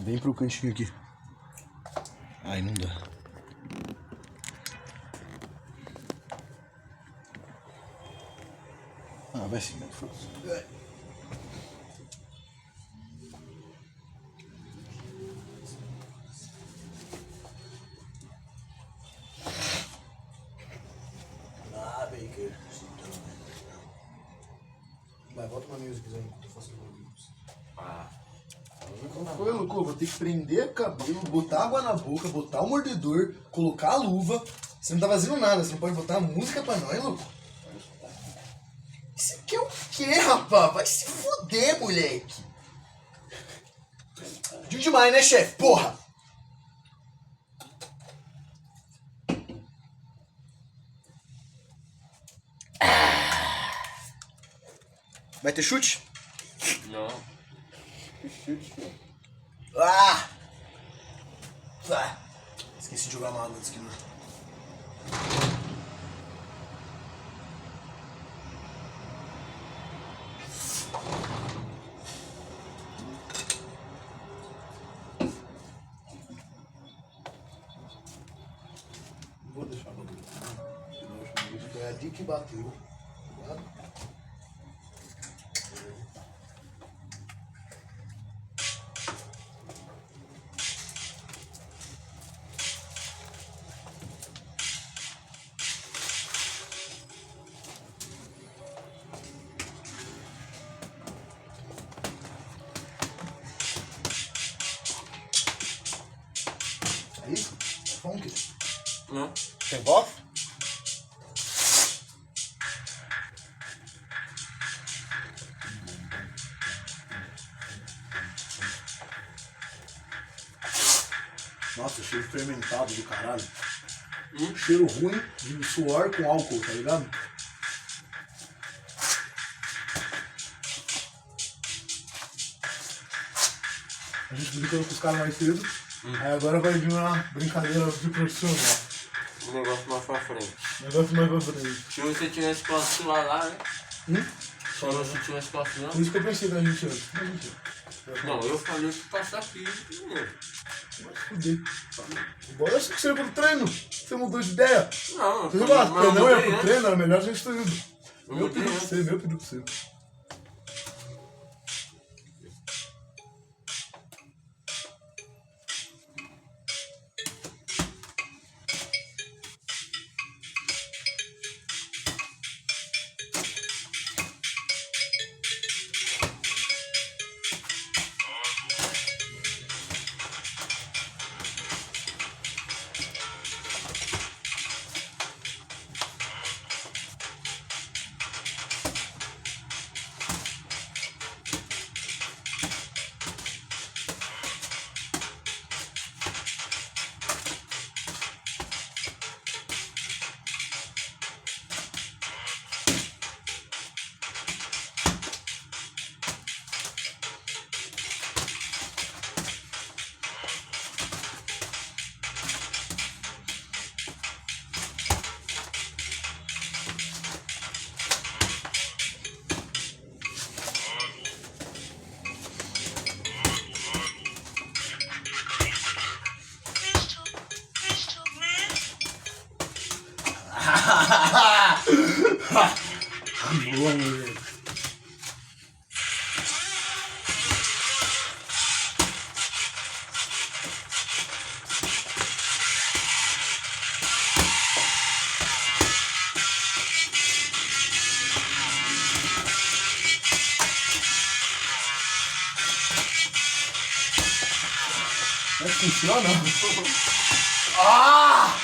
Vem pro cantinho aqui. Ai, não dá. Ah, vai sim, vai. Ah, Baker. Vai, volta uma music aí enquanto eu faço o bagulho. Vou ter que prender o cabelo, botar água na boca, botar o mordedor, colocar a luva. Você não tá fazendo nada, você não pode botar a música pra nós, louco. Isso aqui é o quê, rapaz? Vai se fuder, moleque. Pediu demais, né, chefe? Porra! Vai ter chute? Não. Chute, não. Ah! Esqueci de jogar uma água antes que não. Vou deixar o bagulho. Foi a Di que bateu. Cuidado. É isso? É phonk? Não. Tem voz? Nossa, cheiro fermentado do caralho. Cheiro ruim de suor com álcool, tá ligado? A gente brincando com os caras mais cedo, aí agora vai vir uma brincadeira de profissional. Um negócio mais pra frente. Negócio mais pra frente. Se você tivesse posto lá, né? Só Se você tivesse posto lá. por isso que eu pensei da gente antes. Mas mentira. Não, eu falei que passar aqui primeiro. Vai se fuder. Bora assim que você ia pro treino. Você mudou de ideia. Não, Você viu lá, mas eu não ia mudei pro treino, era melhor a gente ter ido. Eu Meu mudei pedido pra antes. você, meu pedido pra você. Boa, moleque. Mas funciona? Ah!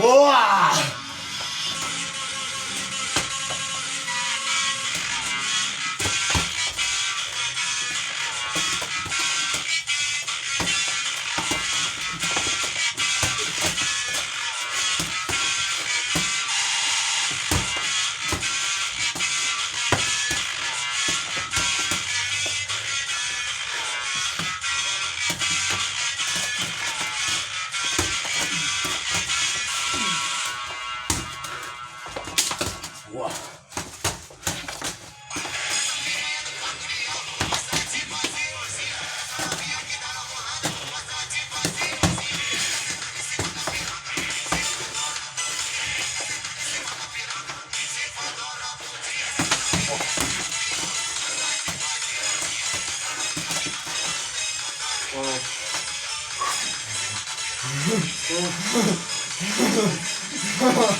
Boa! Boa!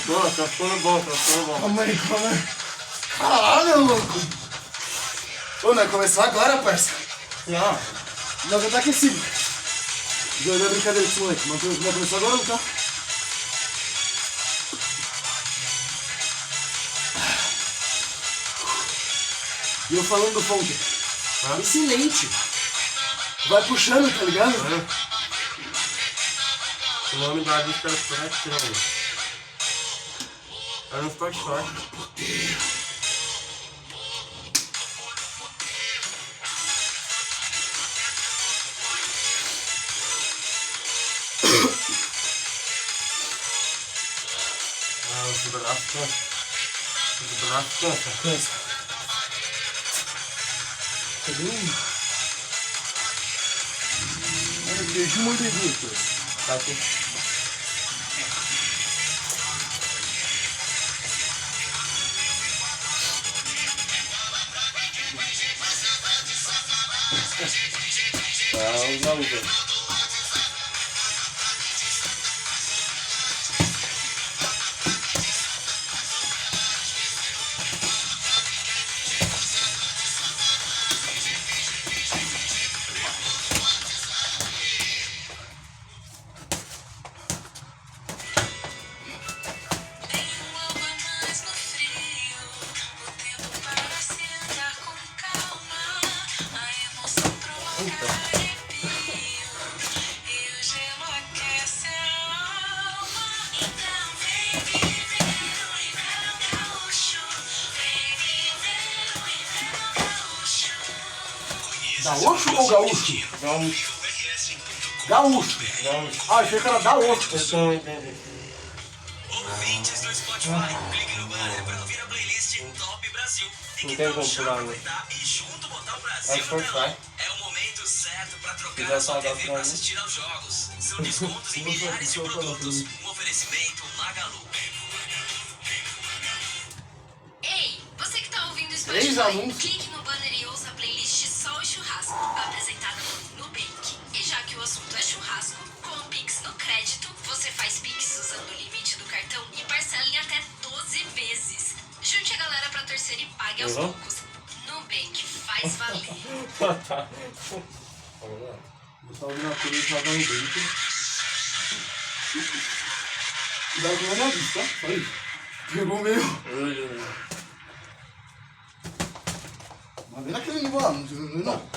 Nossa, tá ficando bom, tá ficando bom. Calma aí, calma aí. Caralho, louco! Ô, nós começou agora, parça. Não. Nós já tá aquecido. Não é brincadeira com esse moleque. Mas vai começar agora, não tá? E eu falando do phonk. Excelente. Vai puxando, tá ligado? O nome da lista é Fracção. É no Spotify. Esse braço cansa. Esse braço cansa. Cansa. Cadê um? Olha, beijo muito dedinho, pô. Tá aqui. Usa. Gaúcho ou gaúcho? Gaúcho. Gaúcho. Ah, achei que era gaúcho. Eu não entendi. Ouvintes do Spotify, clique no banner para ouvir a playlist Top Brasil. E Não que tem tal como já pular, né? aproveitar e junto botar o É Brasil no Spotify. telão? É o momento certo para trocar Quiser a sua pagar TV pra para mim. assistir aos jogos. São descontos em milhares de produtos. Um oferecimento Magalu. Ei, você que tá ouvindo o Três Spotify, anúncios. clique no banner e ouça a playlist Só o Churrasco, apresentada por Nubank. E já que o assunto é churrasco, com o Pix no crédito, você faz Pix usando o limite do cartão e parcela em até 12 vezes. Junte a galera pra torcer e pague aos poucos. Nubank, faz valer. Eu tava ouvindo a coisa e tava no dentro. Cuidado com o meu nariz, tá? Só isso. Pegou o meu. Mas vem naquele nível lá, não precisa ver não.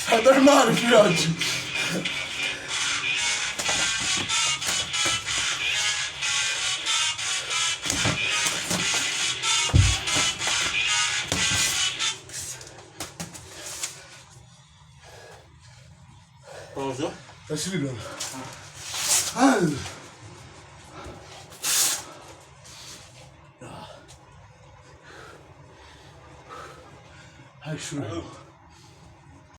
Sai do armário, filhote. Pausou? Tá se ligando. Ai. Ai, churro.